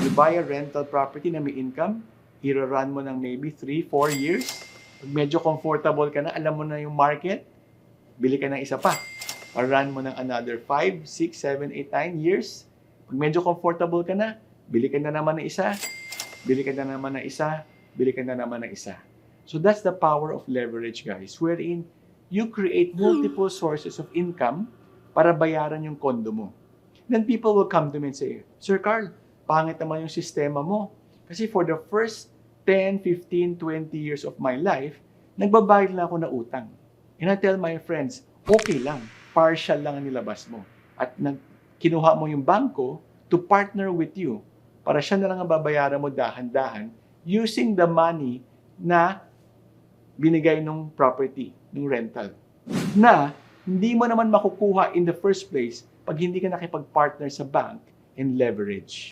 You buy a rental property na may income, i-run mo ng maybe 3-4 years. Pag medyo comfortable ka na, alam mo na yung market, bili ka ng isa pa. Run mo ng another 5, 6, 7, 8, 9 years. Pag medyo comfortable ka na, bili ka na naman ng isa, bili ka na naman ng isa, bili ka na naman ng isa. So that's the power of leverage, guys, wherein you create multiple sources of income para bayaran yung condo mo. Then people will come to me and say, Sir Carl, pangit naman yung sistema mo. Kasi for the first 10, 15, 20 years of my life, nagbabayad lang ako na utang. And I tell my friends, okay lang, partial lang ang nilabas mo. At kinuha mo yung bangko to partner with you para siya na lang ang babayaran mo dahan-dahan using the money na binigay nung property, nung rental. Na hindi mo naman makukuha in the first place pag hindi ka nakipag-partner sa bank and leverage.